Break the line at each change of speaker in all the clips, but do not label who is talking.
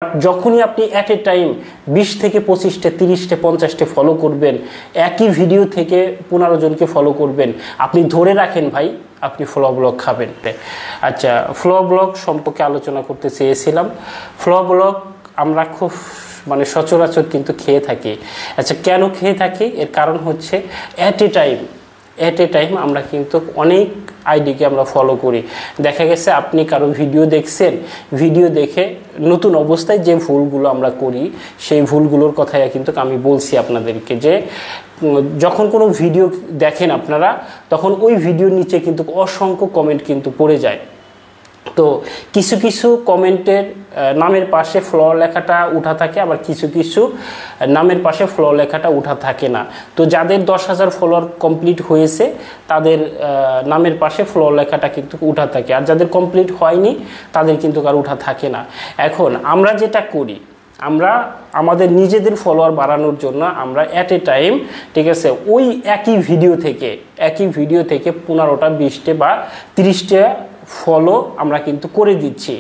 যখনই আপনি at a time 20 থেকে 25টা 30টা 50টা ফলো করবেন, একই ভিডিও থেকে 15 জনকে ফলো করবেন, আপনি ধরে রাখেন ভাই আপনি ফ্লো ব্লগ খাবেন। আচ্ছা, ফ্লো ব্লগ সম্পর্কে আলোচনা করতে চেয়েছিলাম। ফ্লো ব্লগ আমরা খুব সচরাচর কিন্তু খেয়ে থাকি। আচ্ছা, কেন খেয়ে থাকি? এর কারণ হচ্ছে অ্যাট এ টাইম আমরা কিন্তু অনেক আইডিকে আমরা ফলো করি। দেখা গেছে আপনি কারো ভিডিও দেখছেন, ভিডিও দেখে নতুন অবস্থায় যে ভুলগুলো আমরা করি সেই ভুলগুলোর কথাই কিন্তু আমি বলছি আপনাদেরকে, যে যখন কোনো ভিডিও দেখেন আপনারা, তখন ওই ভিডিওর নিচে কিন্তু অসংখ্য কমেন্ট কিন্তু পড়ে যায়। তো কিছু কিছু কমেন্টের নামের পাশে ফ্লো লেখাটা উঠা থাকে, আবার কিছু কিছু নামের পাশে ফ্লো লেখাটা উঠা থাকে না। তো যাদের 10,000 ফলোয়ার কমপ্লিট হয়েছে তাদের নামের পাশে ফ্লো লেখাটা কিন্তু উঠা থাকে, আর যাদের কমপ্লিট হয়নি তাদের কিন্তু আর উঠা থাকে না। এখন আমরা যেটা করি, আমরা আমাদের নিজেদের ফলোয়ার বাড়ানোর জন্য আমরা অ্যাট এ টাইম, ঠিক আছে, ওই একই ভিডিও থেকে 15টা 20টা বা 30টা ফলো আমরা কিন্তু করে দিচ্ছি।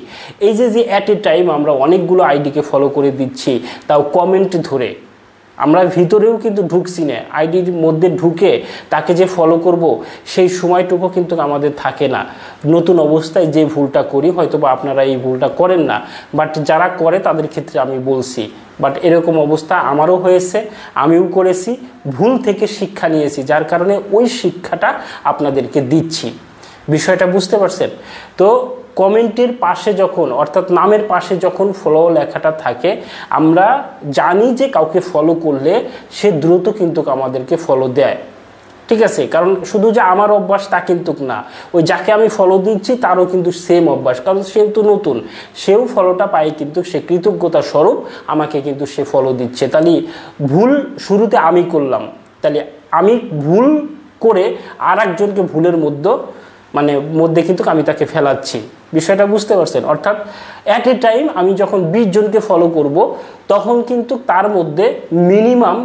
এই যে অ্যাট এ টাইম আমরা অনেকগুলো আইডিকে ফলো করে দিচ্ছি, তাও কমেন্ট ধরে আমরা ভিতরেও কিন্তু ঢুকছি না, আইডির মধ্যে ঢুকে তাকে যে ফলো করব সেই সময়টুকু কিন্তু আমাদের থাকে না। নতুন অবস্থায় যে ভুলটা করি, হয়তো বা আপনারা এই ভুলটা করেন না, বাট যারা করে তাদের ক্ষেত্রে আমি বলছি। বাট এরকম অবস্থা আমারও হয়েছে, আমিও করেছি, ভুল থেকে শিক্ষা নিয়েছি, যার কারণে ওই শিক্ষাটা আপনাদেরকে দিচ্ছি। বিষয়টা বুঝতে পারছেন? তো কমেন্টের পাশে যখন, অর্থাৎ নামের পাশে যখন ফলো লেখাটা থাকে, আমরা জানি যে কাউকে ফলো করলে সে দ্রুত কিন্তু আমাদেরকে ফলো দেয়, ঠিক আছে? কারণ শুধু যে আমার অভ্যাস তা কিন্তু না, ওই যাকে আমি ফলো দিচ্ছি তারও কিন্তু সেম অভ্যাস, কারণ সেও তো নতুন, সেও ফলোটা পায়, কিন্তু সে কৃতজ্ঞতা স্বরূপ আমাকে কিন্তু সে ফলো দিচ্ছে। তাহলে ভুল শুরুতে আমি করলাম, তাহলে আমি ভুল করে আর একজনকে ভুলের মধ্যে কিন্তু আমি তাকে ফেলাচ্ছি। বিষয়টা বুঝতে পারছেন? অর্থাৎ অ্যাট এ টাইম আমি যখন 20 জনকে ফলো করব, তখন কিন্তু তার মধ্যে মিনিমাম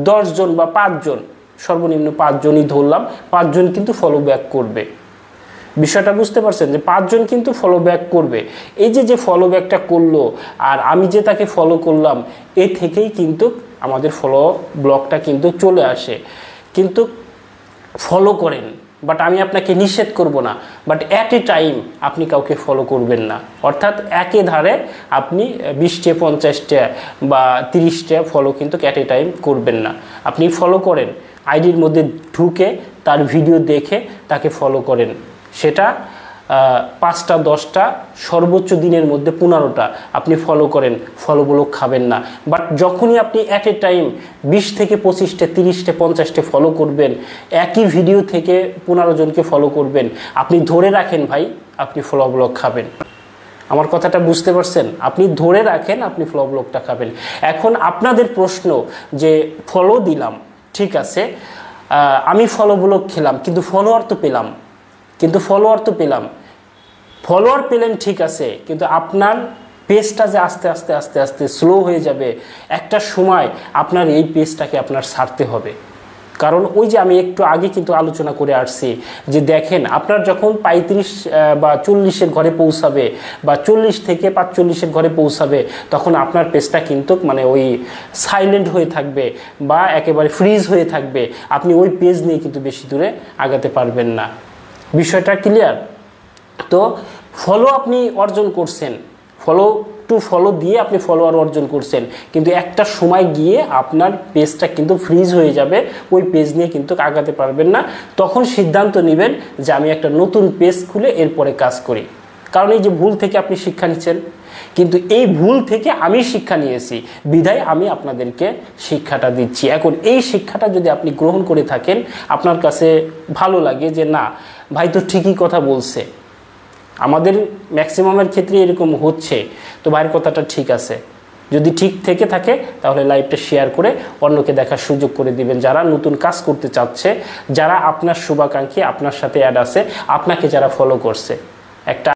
10 জন বা 5 জন, সর্বনিম্ন 5 জনই ধরলাম, 5 জন কিন্তু ফলো ব্যাক করবে। বিষয়টা বুঝতে পারছেন যে 5 জন কিন্তু ফলো ব্যাক করবে। এই যে ফলো ব্যাকটা করলো আর আমি যে তাকে ফলো করলাম, এ থেকেই কিন্তু আমাদের ফলো ব্লকটা কিন্তু চলে আসে। কিন্তু ফলো করেন, বাট আমি আপনাকে নিষেধ করব না, বাট অ্যাট এ টাইম আপনি কাউকে ফলো করবেন না। অর্থাৎ একে ধারে আপনি 20টা 50টা বা 30টা ফলো কিন্তু অ্যাট এ টাইম করবেন না। আপনি ফলো করেন, আইডির মধ্যে ঢুকে তার ভিডিও দেখে তাকে ফলো করেন। সেটা 5টা 10টা, সর্বোচ্চ দিনের মধ্যে 15টা আপনি ফলো করেন, ফলোগুলো খাবেন না। বাট যখনই আপনি অ্যাট এ টাইম 20 থেকে 25টা 30টা 50টা ফলো করবেন, একই ভিডিও থেকে 15 জনকে ফলো করবেন, আপনি ধরে রাখেন ভাই আপনি ফলো ব্লগ খাবেন। আমার কথাটা বুঝতে পারছেন? আপনি ধরে রাখেন আপনি ফলো ব্লগটা খাবেন। এখন আপনাদের প্রশ্ন যে ফলো দিলাম, ঠিক আছে, আমি ফলো ব্লগ খেলাম, কিন্তু ফলোয়ার তো পেলাম, ফলোয়ার পেলেন, ঠিক আছে, কিন্তু আপনার পেজটা যে আস্তে আস্তে আস্তে আস্তে স্লো হয়ে যাবে, একটা সময় আপনার এই পেজটাকে আপনার ছাড়তে হবে। কারণ ওই যে আমি একটু আগে কিন্তু আলোচনা করে আসছি যে দেখেন, আপনার যখন 35 বা 40-এর ঘরে পৌঁছাবে বা 40 থেকে 45-এর ঘরে পৌঁছাবে, তখন আপনার পেজটা কিন্তু ওই সাইলেন্ট হয়ে থাকবে বা একেবারে ফ্রিজ হয়ে থাকবে। আপনি ওই পেজ নিয়ে কিন্তু বেশি দূরে আগাতে পারবেন না। বিষয়টা ক্লিয়ার? তো ফলো আপনি অর্জন করছেন, ফলো দিয়ে আপনি ফলোয়ার অর্জন করছেন, কিন্তু একটা সময় গিয়ে আপনার পেজটা কিন্তু ফ্রিজ হয়ে যাবে, ওই পেজ নিয়ে কিন্তু আগাতে পারবেন না। তখন সিদ্ধান্ত নেবেন যে আমি একটা নতুন পেজ খুলে এরপরে কাজ করি। কারণ এই যে ভুল থেকে আপনি শিক্ষা নিচ্ছেন, কিন্তু এই ভুল থেকে আমি শিক্ষা নিয়েছি বিধায় আমি আপনাদেরকে শিক্ষাটা দিচ্ছি। এখন এই শিক্ষাটা যদি আপনি গ্রহণ করে থাকেন, আপনার কাছে ভালো লাগে যে না ভাই তো ঠিকই কথা বলছে, আমাদের ম্যাক্সিমামের ক্ষেত্রে এরকম হচ্ছে, তো ভাইয়ের কথাটা ঠিক আছে। যদি ঠিক থেকে থাকে তাহলে লাইভটা শেয়ার করে অন্যকে দেখার সুযোগ করে দিবেন, যারা নতুন কাজ করতে চাচ্ছে, যারা আপনার শুভাকাঙ্ক্ষী, আপনার সাথে অ্যাড আছে, আপনাকে যারা ফলো করছে। একটা